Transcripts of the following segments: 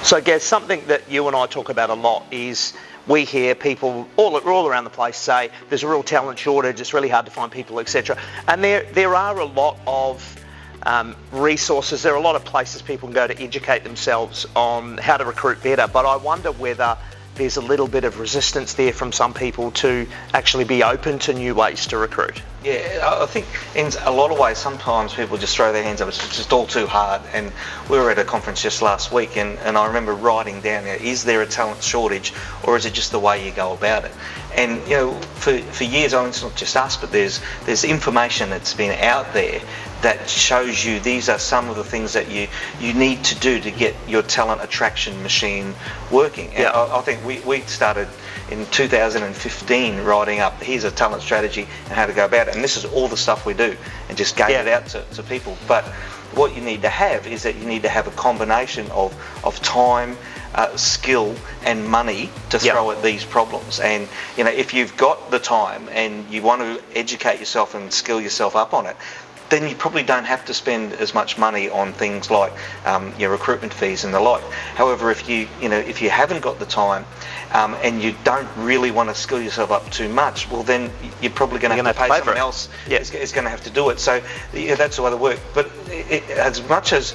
So, Gaz, something that you and I talk about a lot is we hear people all around the place say there's a real talent shortage, it's really hard to find people, etc. And there are a lot of resources, there are a lot of places people can go to educate themselves on how to recruit better, but I wonder whether there's a little bit of resistance there from some people to actually be open to new ways to recruit. Yeah, I think in a lot of ways sometimes people just throw their hands up, it's just all too hard. And we were at a conference just last week and I remember writing down there, is there a talent shortage or is it just the way you go about it? And you know, for years, it's not just us, but there's information that's been out there that shows you these are some of the things that you need to do to get your talent attraction machine working. And I think we started in 2015 writing up, here's a talent strategy and how to go about it. And this is all the stuff we do and just gave it out to people. But what you need to have is that you need to have a combination of time, skill and money to throw at these problems. And you know, if you've got the time and you want to educate yourself and skill yourself up on it, then you probably don't have to spend as much money on things like your recruitment fees and the like. However, if you haven't got the time and you don't really want to skill yourself up too much, well then you're probably going to have to pay someone else is going to have to do it. So that's the way it works. But as much as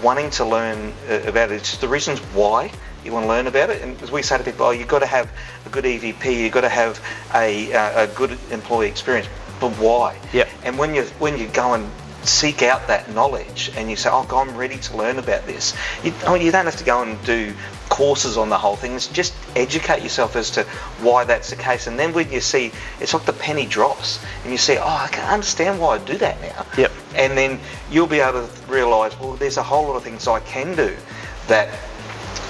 wanting to learn about it, it's just the reasons why you want to learn about it. And as we say to people, you've got to have a good EVP, you've got to have a good employee experience. But why? And when you go and seek out that knowledge and you say, oh God, I'm ready to learn about this, you don't have to go and do courses on the whole thing. It's just educate yourself as to why that's the case. And then when you see, it's like the penny drops and you see, oh, I can understand why I do that now. And then you'll be able to realise, well, there's a whole lot of things I can do that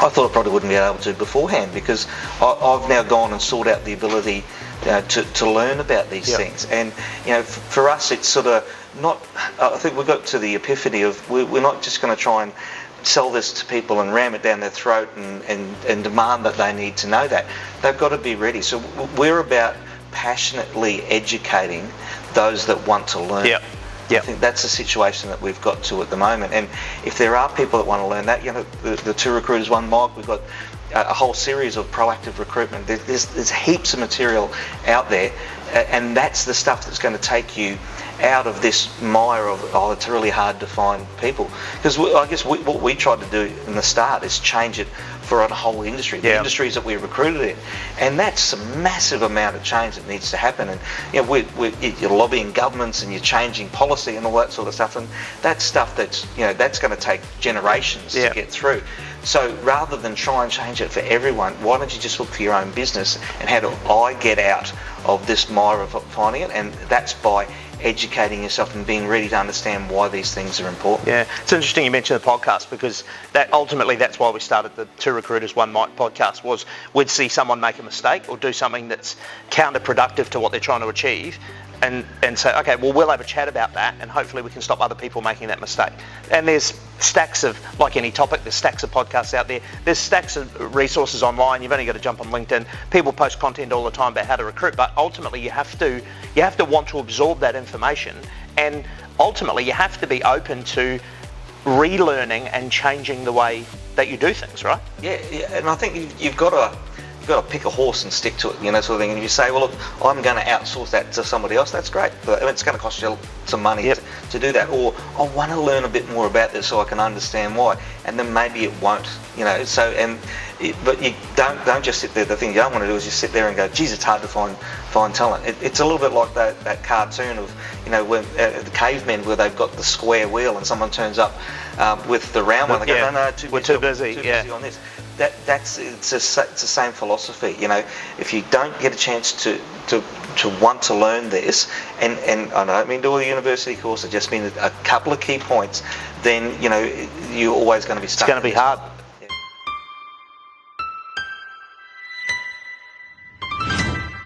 I thought I probably wouldn't be able to beforehand, because I've now gone and sought out the ability to learn about these things. And for us, it's sort of not, I think we got to the epiphany of we're not just going to try and sell this to people and ram it down their throat and demand that they need to know that. They've got to be ready. So we're about passionately educating those that want to learn. I think that's the situation that we've got to at the moment. And if there are people that want to learn that, the Two Recruiters One Mic, we've got a whole series of proactive recruitment. There's heaps of material out there, and that's the stuff that's going to take you out of this mire of, it's really hard to find people. Because I guess what we tried to do in the start is change it for a whole industry, the industries that we recruited in. And that's a massive amount of change that needs to happen. And you're lobbying governments and you're changing policy and all that sort of stuff. And that's stuff that's going to take generations to get through. So rather than try and change it for everyone, why don't you just look for your own business and how do I get out of this mire of finding it? And that's by educating yourself and being ready to understand why these things are important. Yeah, it's interesting you mentioned the podcast, because ultimately that's why we started the Two Recruiters One Mic podcast. Was we'd see someone make a mistake or do something that's counterproductive to what they're trying to achieve, and say, okay, well, we'll have a chat about that and hopefully we can stop other people making that mistake. And there's stacks of, like any topic, there's stacks of podcasts out there. There's stacks of resources online. You've only got to jump on LinkedIn. People post content all the time about how to recruit, but ultimately you have to want to absorb that information, and ultimately you have to be open to relearning and changing the way that you do things, right? Yeah, and I think you've got to pick a horse and stick to it, sort of thing. And if you say, well, look, I'm going to outsource that to somebody else, that's great, but it's going to cost you some money to do that. Or I want to learn a bit more about this so I can understand why, and then maybe it won't, So but you don't just sit there. The thing you don't want to do is just sit there and go, geez, it's hard to find talent. It's a little bit like that cartoon of when the cavemen, where they've got the square wheel and someone turns up with the round one. They go, no, we're too busy on this. It's the same philosophy. If you don't get a chance to want to learn this, and I don't mean do a university course, I just mean a couple of key points, then you're always going to be stuck. It's going to be hard.